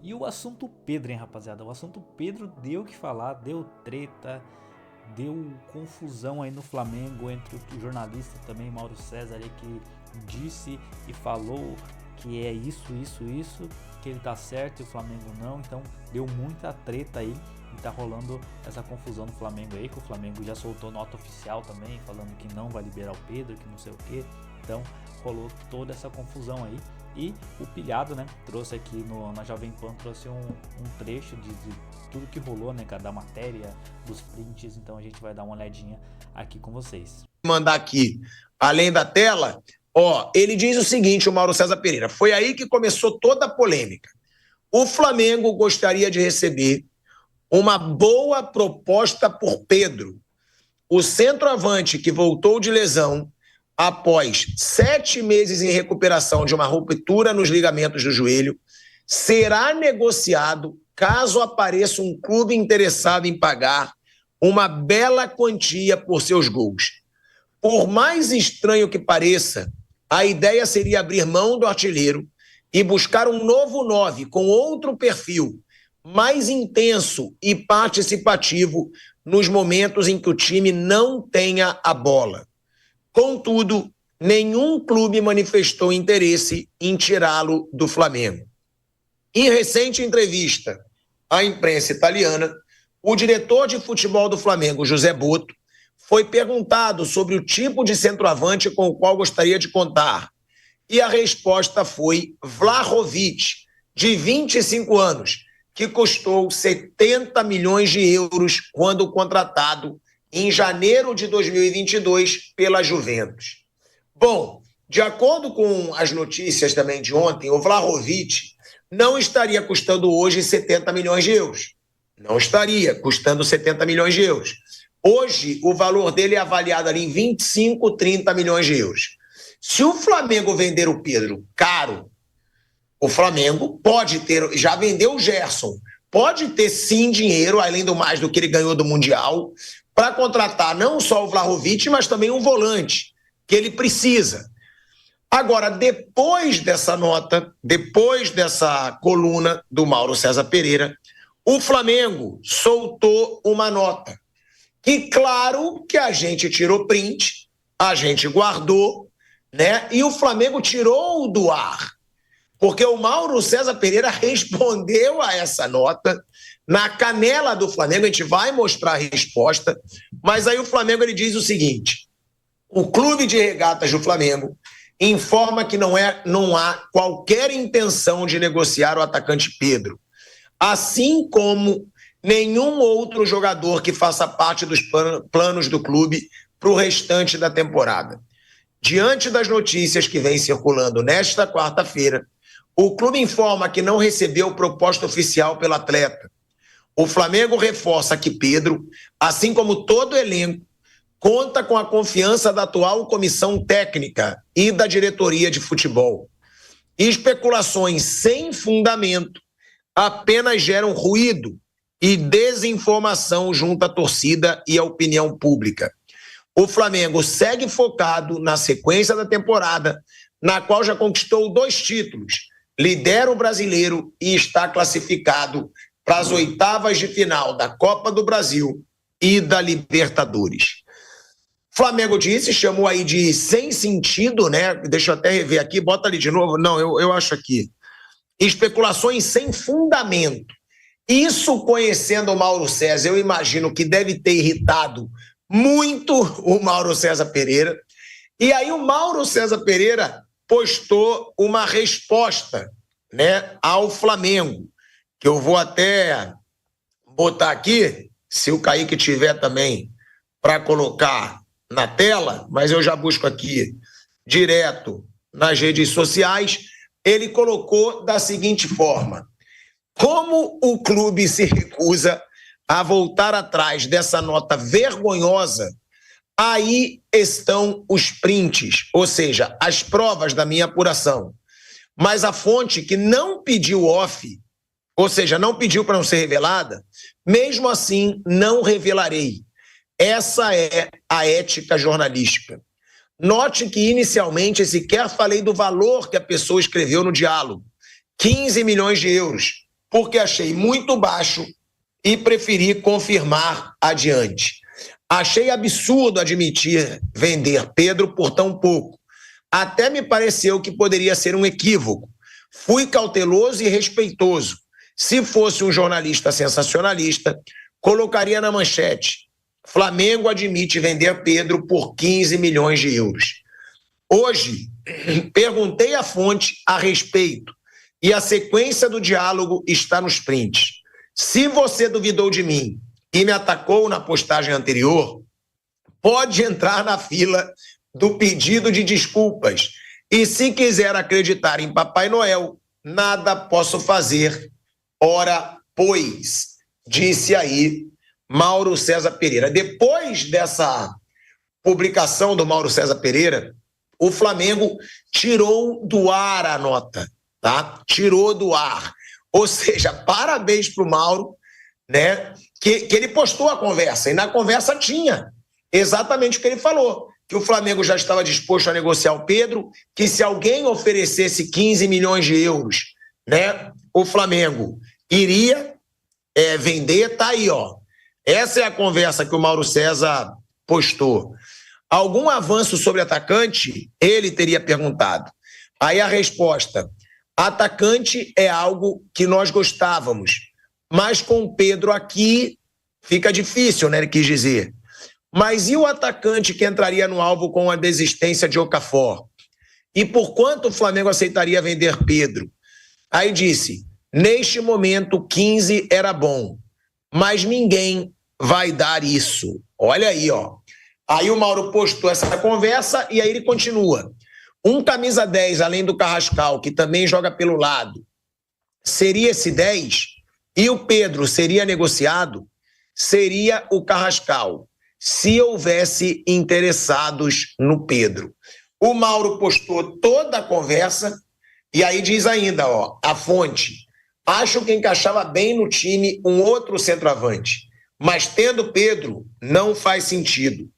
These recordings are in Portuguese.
E o assunto Pedro, hein, rapaziada? O assunto Pedro deu o que falar, deu treta, deu confusão aí no Flamengo entre o jornalista também, Mauro César, aí, que disse e falou que é isso, que ele tá certo e o Flamengo não. Então deu muita treta aí e tá rolando essa confusão no Flamengo aí, que o Flamengo já soltou nota oficial também, falando que não vai liberar o Pedro, que não sei o que. Então rolou toda essa confusão aí. E o Pilhado, né, trouxe aqui na Jovem Pan, trouxe um trecho de tudo que rolou, né, cara, da matéria, dos prints. Então a gente vai dar uma olhadinha aqui com vocês. Mandar aqui, além da tela, ó, ele diz o seguinte, o Mauro César Pereira, foi aí que começou toda a polêmica. O Flamengo gostaria de receber uma boa proposta por Pedro, o centroavante que voltou de lesão após 7 meses em recuperação de uma ruptura nos ligamentos do joelho, será negociado caso apareça um clube interessado em pagar uma bela quantia por seus gols. Por mais estranho que pareça, a ideia seria abrir mão do artilheiro e buscar um novo 9 com outro perfil, mais intenso e participativo nos momentos em que o time não tenha a bola. Contudo, nenhum clube manifestou interesse em tirá-lo do Flamengo. Em recente entrevista à imprensa italiana, o diretor de futebol do Flamengo, José Boto, foi perguntado sobre o tipo de centroavante com o qual gostaria de contar. E a resposta foi Vlahovic, de 25 anos, que custou 70 milhões de euros quando contratado em janeiro de 2022 pela Juventus. Bom, de acordo com as notícias também de ontem, o Vlahovic não estaria custando hoje 70 milhões de euros. Não estaria custando 70 milhões de euros. Hoje, o valor dele é avaliado ali em 25, 30 milhões de euros. Se o Flamengo vender o Pedro caro, o Flamengo pode ter, já vendeu o Gerson, pode ter sim dinheiro, além do mais do que ele ganhou do Mundial, para contratar não só o Vlahovic, mas também um volante, que ele precisa. Agora, depois dessa nota, depois dessa coluna do Mauro César Pereira, o Flamengo soltou uma nota. Que claro que a gente tirou print, a gente guardou, né? E o Flamengo tirou do ar. Porque o Mauro César Pereira respondeu a essa nota na canela do Flamengo, a gente vai mostrar a resposta, mas aí o Flamengo ele diz o seguinte: o Clube de Regatas do Flamengo informa que não há qualquer intenção de negociar o atacante Pedro, assim como nenhum outro jogador que faça parte dos planos do clube para o restante da temporada. Diante das notícias que vêm circulando nesta quarta-feira, o clube informa que não recebeu proposta oficial pelo atleta. O Flamengo reforça que Pedro, assim como todo o elenco, conta com a confiança da atual comissão técnica e da diretoria de futebol. Especulações sem fundamento apenas geram ruído e desinformação junto à torcida e à opinião pública. O Flamengo segue focado na sequência da temporada, na qual já conquistou 2 títulos, lidera o Brasileiro e está classificado para as oitavas de final da Copa do Brasil e da Libertadores. Flamengo disse, chamou aí de sem sentido, né? Deixa eu até rever aqui, bota ali de novo. Não, eu acho aqui. Especulações sem fundamento. Isso, conhecendo o Mauro César, eu imagino que deve ter irritado muito o Mauro César Pereira. E aí o Mauro César Pereira postou uma resposta, né, ao Flamengo, que eu vou até botar aqui, se o Kaique tiver também para colocar na tela, mas eu já busco aqui direto nas redes sociais. Ele colocou da seguinte forma: como o clube se recusa a voltar atrás dessa nota vergonhosa, aí estão os prints, ou seja, as provas da minha apuração. Mas a fonte que não pediu off, ou seja, não pediu para não ser revelada, mesmo assim não revelarei. Essa é a ética jornalística. Note que inicialmente sequer falei do valor que a pessoa escreveu no diálogo, 15 milhões de euros. porque achei muito baixo e preferi confirmar adiante. Achei absurdo admitir vender Pedro por tão pouco. Até me pareceu que poderia ser um equívoco. Fui cauteloso e respeitoso. Se fosse um jornalista sensacionalista, colocaria na manchete: Flamengo admite vender Pedro por 15 milhões de euros. Hoje, perguntei à fonte a respeito e a sequência do diálogo está nos prints. Se você duvidou de mim e me atacou na postagem anterior, pode entrar na fila do pedido de desculpas. E se quiser acreditar em Papai Noel, nada posso fazer. Ora, pois, disse aí Mauro César Pereira. Depois dessa publicação do Mauro César Pereira, o Flamengo tirou do ar a nota, tá? Tirou do ar. Ou seja, parabéns para o Mauro, né? Que ele postou a conversa, e na conversa tinha exatamente o que ele falou, que o Flamengo já estava disposto a negociar o Pedro, que se alguém oferecesse 15 milhões de euros, né, o Flamengo iria vender, tá aí, ó. Essa é a conversa que o Mauro César postou. Algum avanço sobre atacante? Ele teria perguntado. Aí a resposta: atacante é algo que nós gostávamos, mas com o Pedro aqui fica difícil, né, ele quis dizer. Mas e o atacante que entraria no alvo com a desistência de Okafor? E por quanto o Flamengo aceitaria vender Pedro? Aí disse: neste momento 15 era bom, mas ninguém vai dar isso. Olha aí, ó. Aí o Mauro postou essa conversa e aí ele continua. Um camisa 10, além do Carrascal, que também joga pelo lado, seria esse 10? E o Pedro seria negociado? Seria o Carrascal, se houvesse interessados no Pedro. O Mauro postou toda a conversa e aí diz ainda, ó, a fonte: acho que encaixava bem no time um outro centroavante, mas tendo Pedro não faz sentido.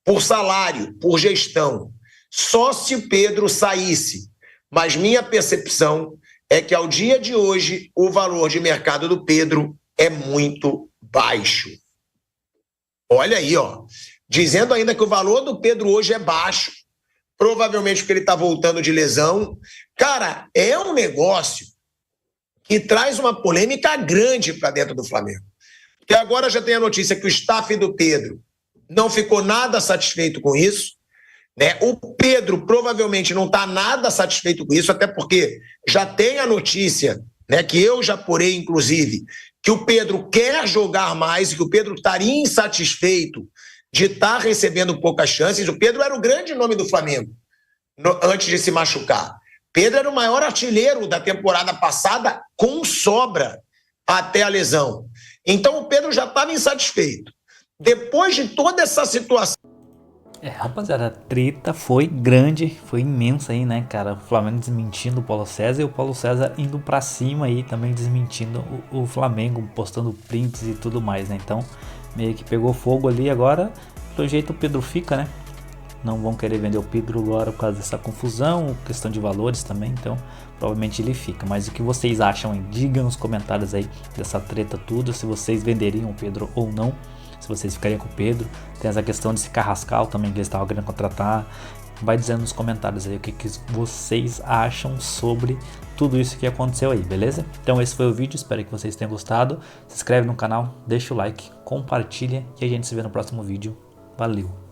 Por salário, por gestão, só se o Pedro saísse. Mas minha percepção é que ao dia de hoje o valor de mercado do Pedro é muito baixo. Olha aí, ó, dizendo ainda que o valor do Pedro hoje é baixo, provavelmente porque ele está voltando de lesão. Cara, é um negócio que traz uma polêmica grande para dentro do Flamengo. Porque agora já tem a notícia que o staff do Pedro não ficou nada satisfeito com isso, né? O Pedro provavelmente não está nada satisfeito com isso, até porque já tem a notícia, né, que eu já apurei, inclusive, que o Pedro quer jogar mais e que o Pedro estaria insatisfeito de estar recebendo poucas chances. O Pedro era o grande nome do Flamengo antes de se machucar. Pedro era o maior artilheiro da temporada passada com sobra até a lesão. Então o Pedro já estava insatisfeito. Depois de toda essa situação... Rapaziada, a treta foi grande, foi imensa aí, né, cara? O Flamengo desmentindo o Paulo César e o Paulo César indo pra cima aí, também desmentindo o Flamengo, postando prints e tudo mais, né? Então, meio que pegou fogo ali. Agora, pelo jeito o Pedro fica, né? Não vão querer vender o Pedro agora por causa dessa confusão, questão de valores também, então provavelmente ele fica. Mas o que vocês acham aí? Digam nos comentários aí dessa treta tudo, se vocês venderiam o Pedro ou não. Se vocês ficariam com o Pedro. Tem essa questão desse Carrascal também que eles estavam querendo contratar. Vai dizendo nos comentários aí o que vocês acham sobre tudo isso que aconteceu aí, beleza? Então esse foi o vídeo, espero que vocês tenham gostado. Se inscreve no canal, deixa o like, compartilha e a gente se vê no próximo vídeo. Valeu!